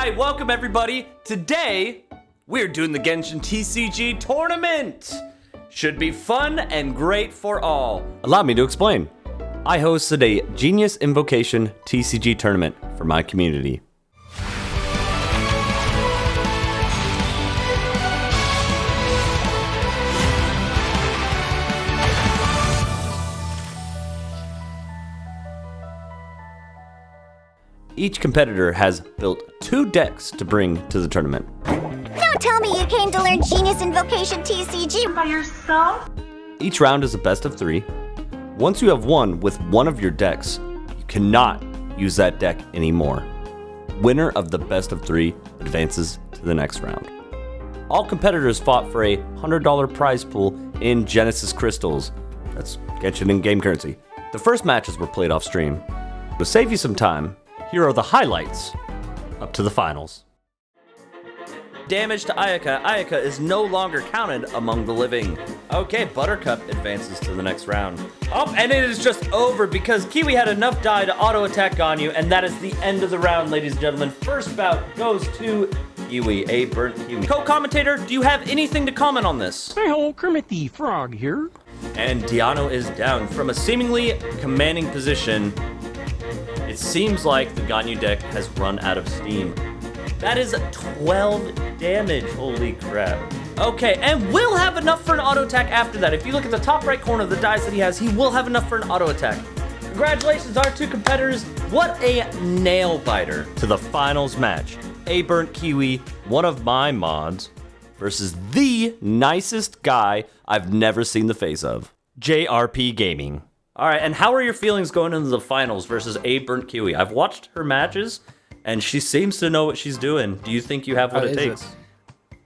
Alright, welcome everybody. Today, we're doing the Genshin TCG Tournament. Should be fun and great for all. Allow me to explain. I hosted a Genius Invocation TCG Tournament for my community. Each competitor has built 2 decks to bring to the tournament. Don't tell me you came to learn Genius Invocation TCG by yourself? Each round is a best of 3. Once you have won with one of your decks, you cannot use that deck anymore. Winner of the best of 3 advances to the next round. All competitors fought for a $100 prize pool in Genesis Crystals. That's Genshin in-game currency. The first matches were played off stream. To save you some time, here are the highlights up to the finals. Damage to Ayaka. Ayaka is no longer counted among the living. Okay, Buttercup advances to the next round. Oh, and it is just over because Kiwi had enough die to auto-attack Ganyu, and that is the end of the round, ladies and gentlemen. First bout goes to Kiwi, a burnt Kiwi. Co-commentator, do you have anything to comment on this? Hey ho, Kermit the Frog here. And Diano is down from a seemingly commanding position. It seems like the Ganyu deck has run out of steam. That is 12 damage, holy crap. Okay, and we'll have enough for an auto attack after that. If you look at the top right corner of the dice that he has, he will have enough for an auto attack. Congratulations, our 2 competitors. What a nail biter to the finals match. A burnt Kiwi, one of my mods, versus the nicest guy I've never seen the face of, JayRPGaming. All right, and how are your feelings going into the finals versus a burnt Kiwi? I've watched her matches, and she seems to know what she's doing. Do you think you have what it takes?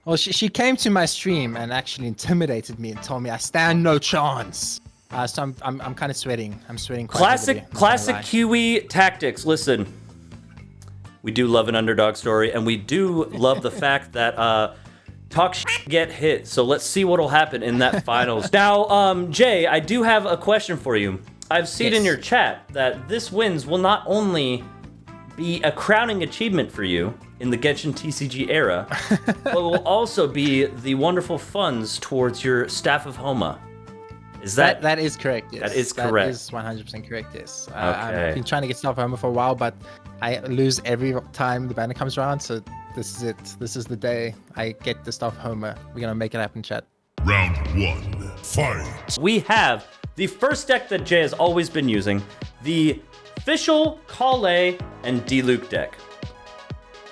Well, she came to my stream and actually intimidated me and told me I stand no chance. So I'm kind of sweating. I'm sweating quite heavily. Classic Kiwi tactics. Listen, we do love an underdog story, and we do love the fact that talk shit, get hit. So let's see what'll happen in that finals. Now, Jay, I do have a question for you. I've seen in your chat that this wins will not only be a crowning achievement for you in the Genshin TCG era, but will also be the wonderful funds towards your Staff of Homa. Is that is correct? Yes. That is correct. That is 100% correct. Yes. Okay. I've been trying to get Staff of Homa for a while, but I lose every time the banner comes around. So this is it. This is the day I get the Staff of Homa. We're gonna make it happen, chat. Round 1, fight. We have the first deck that Jay has always been using, the official Kale and Diluc deck.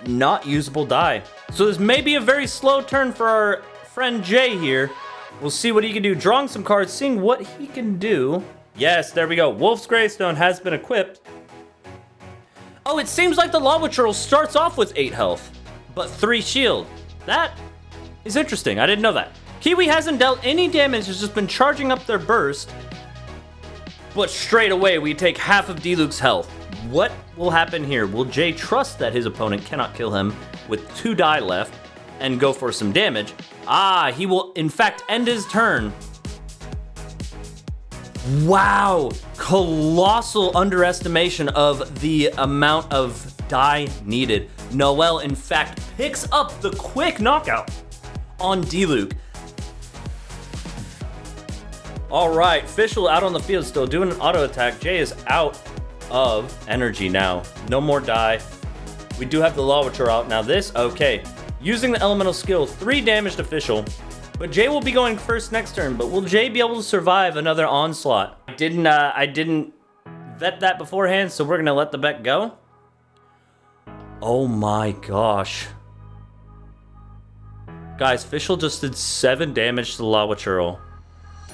Not usable die. So this may be a very slow turn for our friend Jay here. We'll see what he can do. Drawing some cards, seeing what he can do. Yes, there we go. Wolf's Greystone has been equipped. Oh, it seems like the Lava Churl starts off with 8 health, but 3 shield. That is interesting. I didn't know that. Kiwi hasn't dealt any damage, has just been charging up their burst. But straight away, we take half of Diluc's health. What will happen here? Will Jay trust that his opponent cannot kill him with 2 die left and go for some damage? Ah, he will in fact end his turn. Wow, colossal underestimation of the amount of die needed. Noelle in fact picks up the quick knockout on Diluc. All right, Fischl out on the field still doing an auto attack. Jay is out of energy now. No more die. We do have the Lava Churl out. Now this, okay. Using the elemental skill, 3 damage to Fischl. But Jay will be going first next turn. But will Jay be able to survive another onslaught? I didn't vet that beforehand, so we're gonna let the bet go. Oh my gosh. Guys, Fischl just did 7 damage to the Lava Churl.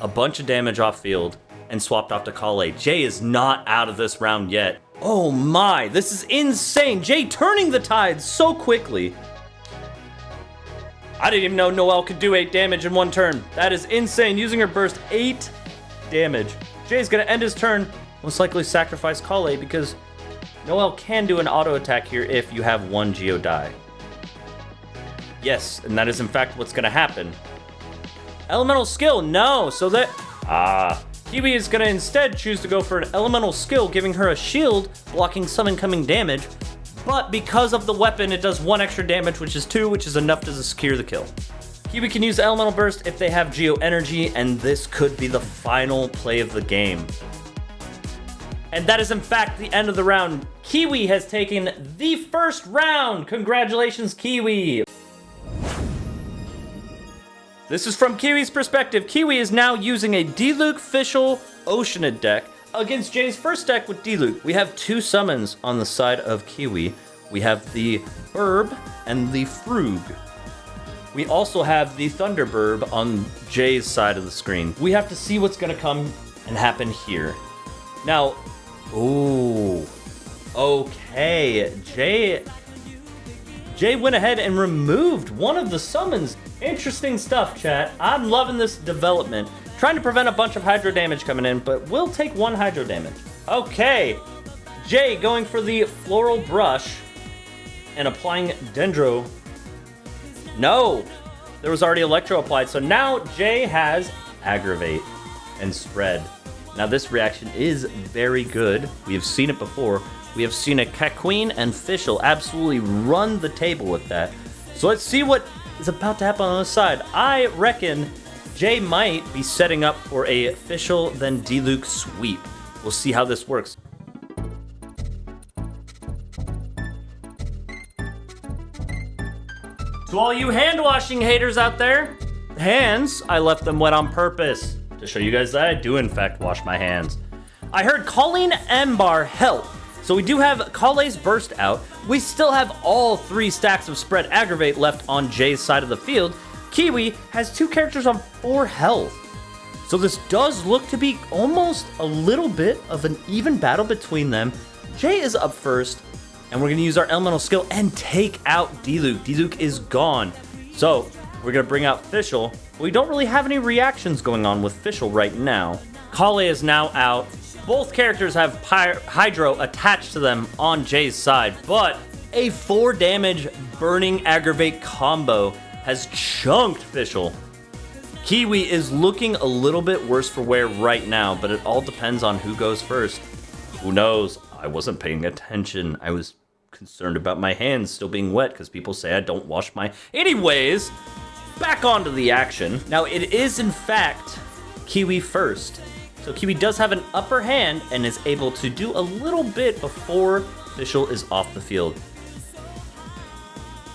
A bunch of damage off field and swapped off to Kale. Jay is not out of this round yet. Oh my, this is insane. Jay turning the tide so quickly. I didn't even know Noelle could do 8 damage in one turn. That is insane. Using her burst, 8 damage. Jay's gonna end his turn, most likely sacrifice Kale because Noelle can do an auto attack here if you have 1 Geo die. Yes, and that is in fact what's gonna happen. Elemental skill, no, so that, Kiwi is gonna instead choose to go for an elemental skill, giving her a shield, blocking some incoming damage, but because of the weapon, it does 1 extra damage, which is 2, which is enough to secure the kill. Kiwi can use Elemental Burst if they have Geo Energy, and this could be the final play of the game. And that is in fact the end of the round. Kiwi has taken the first round. Congratulations, Kiwi. This is from Kiwi's perspective. Kiwi is now using a Diluc Fischl Oceanid deck against Jay's first deck with Diluc. We have 2 summons on the side of Kiwi. We have the Burb and the Frug. We also have the Thunderburb on Jay's side of the screen. We have to see what's gonna come and happen here. Now, ooh, okay, Jay went ahead and removed one of the summons. Interesting stuff, chat. I'm loving this development. Trying to prevent a bunch of hydro damage coming in, but we'll take 1 hydro damage. Okay, Jay going for the Floral Brush and applying Dendro. No, there was already Electro applied, so now Jay has Aggravate and Spread. Now this reaction is very good. We have seen it before. We have seen a Queen and Fischl absolutely run the table with that. So let's see what is about to happen on the side. I reckon Jay might be setting up for a Fischl then Diluc sweep. We'll see how this works. To all you hand-washing haters out there, hands, I left them wet on purpose to show you guys that I do in fact wash my hands. I heard Colleen Embar help, so we do have Kale's Burst out. We still have all 3 stacks of Spread Aggravate left on Jay's side of the field. Kiwi has 2 characters on 4 health. So this does look to be almost a little bit of an even battle between them. Jay is up first, and we're gonna use our elemental skill and take out Diluc. Diluc is gone. So we're gonna bring out Fischl. We don't really have any reactions going on with Fischl right now. Kale is now out. Both characters have Hydro attached to them on Jay's side, but a 4 damage Burning Aggravate combo has chunked Fischl. Kiwi is looking a little bit worse for wear right now, but it all depends on who goes first. Who knows? I wasn't paying attention. I was concerned about my hands still being wet because people say I don't wash my... Anyways, back onto the action. Now, it is in fact Kiwi first. So Kiwi does have an upper hand and is able to do a little bit before Fischl is off the field.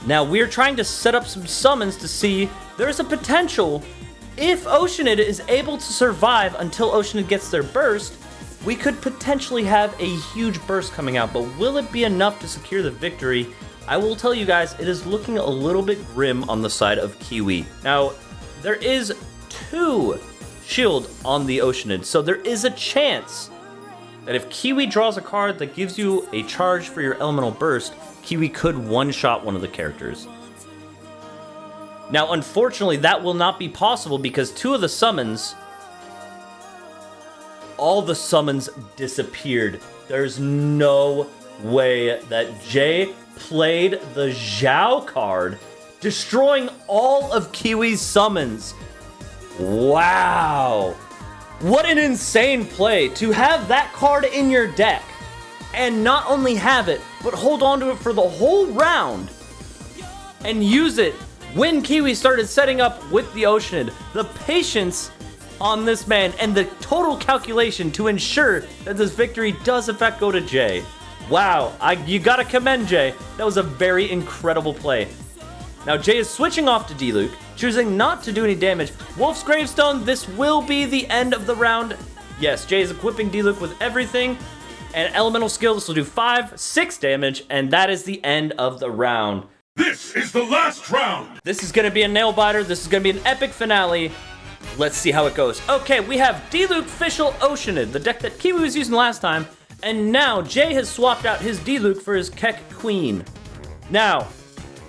Now, we're trying to set up some summons to see there's a potential. If Oceanid is able to survive until Oceanid gets their burst, we could potentially have a huge burst coming out, but will it be enough to secure the victory? I will tell you guys, it is looking a little bit grim on the side of Kiwi. Now, there is 2 shield on the Oceanid, so there is a chance that if Kiwi draws a card that gives you a charge for your elemental burst, Kiwi could one-shot one of the characters. Now, unfortunately, that will not be possible because 2 of the summons, all the summons disappeared. There's no way that Jay played the Xiao card, destroying all of Kiwi's summons. Wow. What an insane play to have that card in your deck and not only have it, but hold on to it for the whole round and use it when Kiwi started setting up with the Oceanid. The patience on this man and the total calculation to ensure that this victory does in fact go to Jay. Wow, you gotta commend Jay. That was a very incredible play. Now Jay is switching off to Diluc, choosing not to do any damage. Wolf's Gravestone, this will be the end of the round. Yes, Jay is equipping Diluc with everything. And elemental skill, this will do 6 damage, and that is the end of the round. This is the last round! This is gonna be a nail biter. This is gonna be an epic finale. Let's see how it goes. Okay, we have Diluc Fischl Oceanid, the deck that Kiwi was using last time, and now Jay has swapped out his Diluc for his Keck Queen. Now,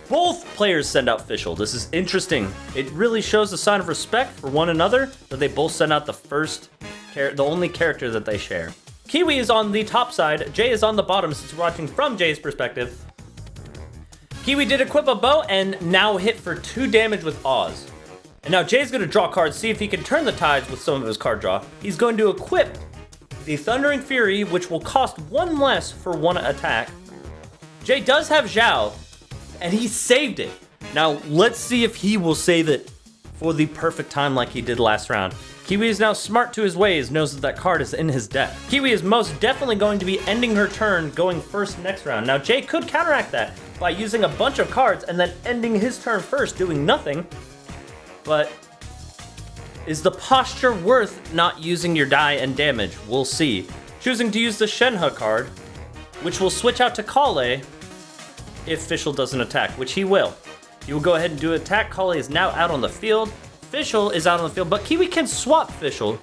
both players send out Fischl. This is interesting. It really shows a sign of respect for one another that they both send out the only character that they share. Kiwi is on the top side, Jay is on the bottom since we're watching from Jay's perspective. Kiwi did equip a bow and now hit for 2 damage with Oz. And now Jay's going to draw cards, see if he can turn the tides with some of his card draw. He's going to equip the Thundering Fury, which will cost 1 less for 1 attack. Jay does have Xiao, and he saved it. Now, let's see if he will save it for the perfect time like he did last round. Kiwi is now smart to his ways, knows that that card is in his deck. Kiwi is most definitely going to be ending her turn going first next round. Now, Jay could counteract that by using a bunch of cards and then ending his turn first, doing nothing. But is the posture worth not using your die and damage? We'll see. Choosing to use the Shenhe card, which will switch out to Kale if Fischl doesn't attack, which he will. He will go ahead and do an attack. Kale is now out on the field. Fischl is out on the field, but Kiwi can swap Fischl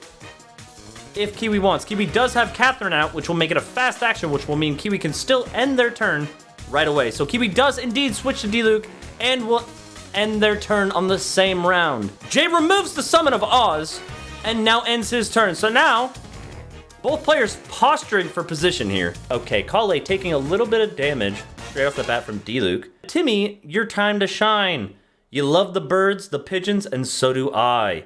if Kiwi wants. Kiwi does have Catherine out, which will make it a fast action, which will mean Kiwi can still end their turn right away. So Kiwi does indeed switch to Diluc and will end their turn on the same round. Jay removes the Summon of Oz and now ends his turn. So now, both players posturing for position here. Okay, Kale taking a little bit of damage straight off the bat from Diluc. Timmy, your time to shine. You love the birds, the pigeons, and so do I.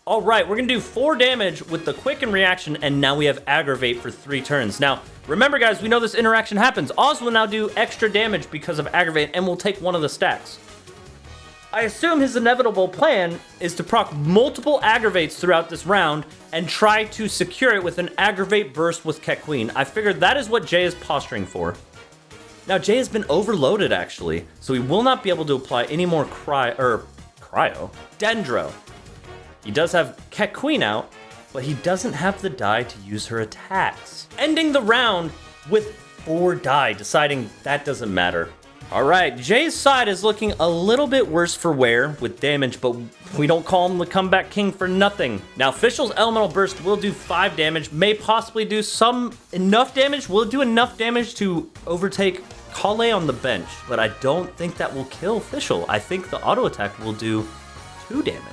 All right, we're gonna do 4 damage with the Quicken reaction, and now we have Aggravate for 3 turns. Now, remember guys, we know this interaction happens. Oz will now do extra damage because of Aggravate, and will take one of the stacks. I assume his inevitable plan is to proc multiple Aggravates throughout this round, and try to secure it with an Aggravate burst with Ket Queen. I figured that is what Jay is posturing for. Now, Jay has been overloaded, actually, so he will not be able to apply any more Dendro. He does have Ket Queen out, but he doesn't have the die to use her attacks. Ending the round with 4 die, deciding that doesn't matter. All right, Jay's side is looking a little bit worse for wear with damage, but we don't call him the comeback king for nothing. Now, Fischl's Elemental Burst will do 5 damage, may possibly do enough damage, will do enough damage to overtake Kale on the bench, but I don't think that will kill Fischl. I think the auto attack will do 2 damage.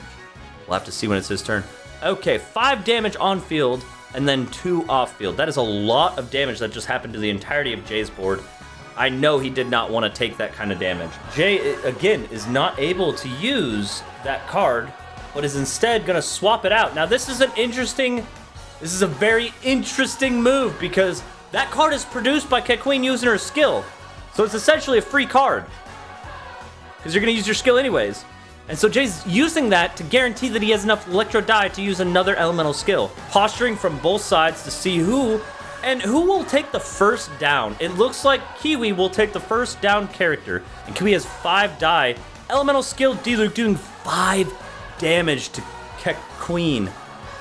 We'll have to see when it's his turn. Okay, 5 damage on field, and then 2 off field. That is a lot of damage that just happened to the entirety of Jay's board. I know he did not want to take that kind of damage. Jay, again, is not able to use that card, but is instead going to swap it out. Now, this is a very interesting move, because that card is produced by Ket Queen using her skill. So it's essentially a free card, because you're going to use your skill anyways. And so Jay's using that to guarantee that he has enough Electro Die to use another elemental skill. Posturing from both sides to see who will take the first down. It looks like Kiwi will take the first down character. And Kiwi has 5 die. Elemental skill Diluc doing 5 damage to Ket Queen.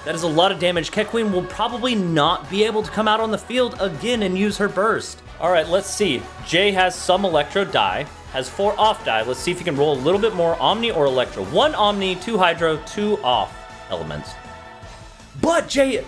That is a lot of damage. Ket Queen will probably not be able to come out on the field again and use her burst. All right, let's see. Jay has some Electro die, has 4 off die. Let's see if he can roll a little bit more Omni or Electro. 1 Omni, 2 Hydro, 2 off elements. But Jay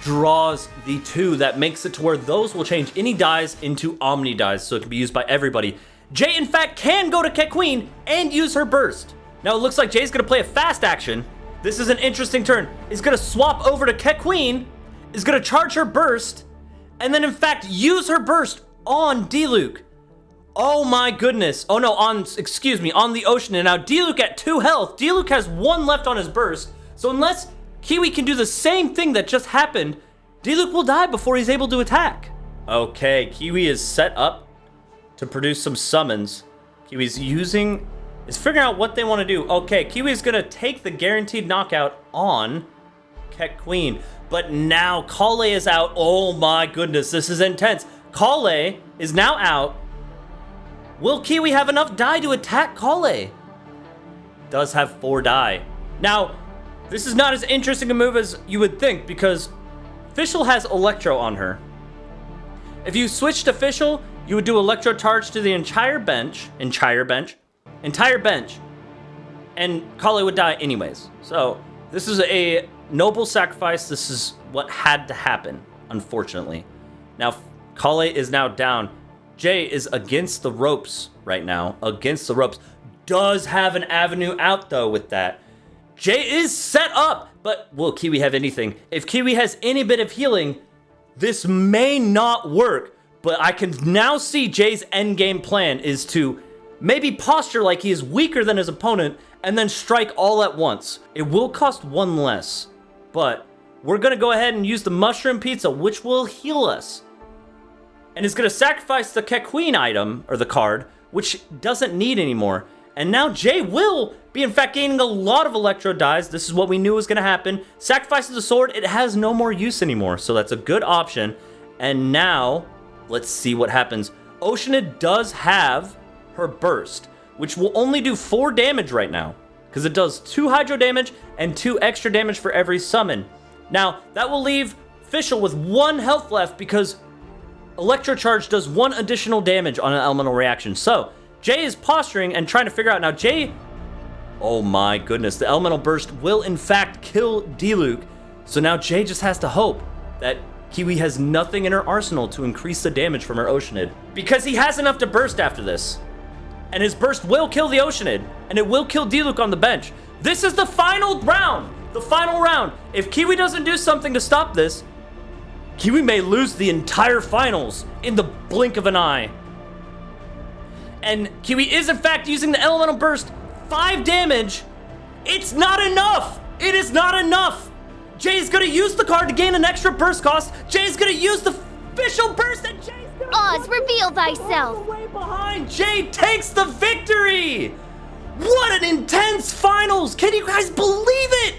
draws the 2. That makes it to where those will change any dies into Omni dies, so it can be used by everybody. Jay, in fact, can go to Ket Queen and use her burst. Now, it looks like Jay's going to play a fast action. This is an interesting turn. He's going to swap over to Ket Queen, is going to charge her burst, and then, in fact, use her burst on Diluc. Oh my goodness. Oh no, on the Ocean. And now Diluc at 2 health. Diluc has 1 left on his burst. So unless Kiwi can do the same thing that just happened, Diluc will die before he's able to attack. Okay, Kiwi is set up to produce some summons. Kiwi's figuring out what they want to do. Okay, Kiwi is going to take the guaranteed knockout on Ket Queen. But now Kale is out. Oh my goodness, this is intense. Kale is now out. Will Kiwi have enough die to attack Kale? Does have 4 die. Now, this is not as interesting a move as you would think, because Fischl has Electro on her. If you switch to Fischl, you would do Electro Charge to the entire bench, and Kale would die anyways. So, this is a noble sacrifice. This is what had to happen, unfortunately. Now, Kale is now down. Jay is against the ropes right now. Against the ropes. Does have an avenue out, though, with that. Jay is set up, but will Kiwi have anything? If Kiwi has any bit of healing, this may not work, but I can now see Jay's endgame plan is to maybe posture like he is weaker than his opponent and then strike all at once. It will cost 1 less, but we're going to go ahead and use the Mushroom Pizza, which will heal us. and is going to sacrifice the Queen item, or the card, which doesn't need anymore. And now Jay will be, in fact, gaining a lot of Electro dies. This is what we knew was going to happen. Sacrifices the sword. It has no more use anymore, so that's a good option. And now, let's see what happens. Oceanid does have her burst, which will only do 4 damage right now, because it does 2 hydro damage and 2 extra damage for every summon. Now, that will leave Fischl with 1 health left, because Electro Charge does 1 additional damage on an elemental reaction. So, Jay is posturing and trying to figure out. Now, Jay... Oh my goodness. The elemental burst will, in fact, kill Diluc. So now Jay just has to hope that Kiwi has nothing in her arsenal to increase the damage from her Oceanid, because he has enough to burst after this. And his burst will kill the Oceanid, and it will kill Diluc on the bench. This is the final round. The final round. If Kiwi doesn't do something to stop this, Kiwi may lose the entire finals in the blink of an eye. And Kiwi is, in fact, using the elemental burst. 5 damage. It's not enough. It is not enough. Jay's gonna use the card to gain an extra burst cost. Jay's gonna use the official burst, and Jay's gonna... Oz, reveal thyself. Way behind. Jay takes the victory. What an intense finals. Can you guys believe it?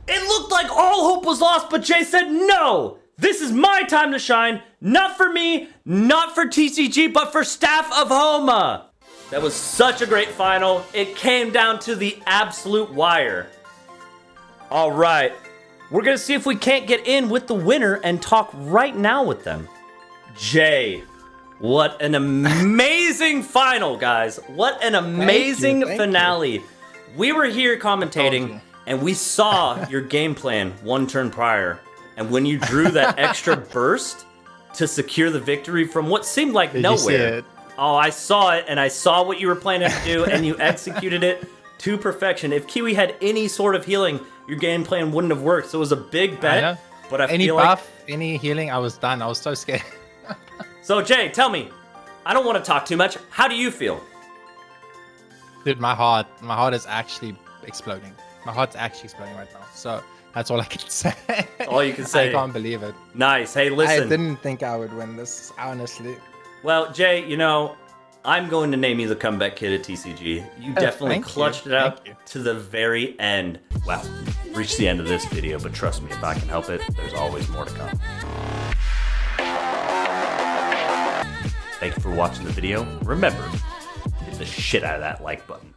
It looked like all hope was lost, but Jay said, no, this is my time to shine. Not for me, not for TCG, but for Staff of Homa. That was such a great final. It came down to the absolute wire. All right, we're gonna see if we can't get in with the winner and talk right now with them. Jay, what an amazing final, guys. What an amazing finale. We were here commentating, and we saw your game plan 1 turn prior. And when you drew that extra burst to secure the victory from what seemed like nowhere. You see it? Oh, I saw it, and I saw what you were planning to do, and you executed it to perfection. If Kiwi had any sort of healing, your game plan wouldn't have worked. So it was a big bet, but I any feel buff, any healing, I was done. I was so scared. So Jay, tell me, I don't want to talk too much. How do you feel? Dude, my heart is actually exploding. My heart's actually exploding right now. So that's all I can say. All you can say. I can't believe it. Nice. Hey, listen. I didn't think I would win this, honestly. Well, Jay, you know, I'm going to name you the comeback kid at TCG. You definitely clutched it out to the very end. Wow, reached the end of this video, but trust me, if I can help it, there's always more to come. Thank you for watching the video. Remember, hit the shit out of that like button.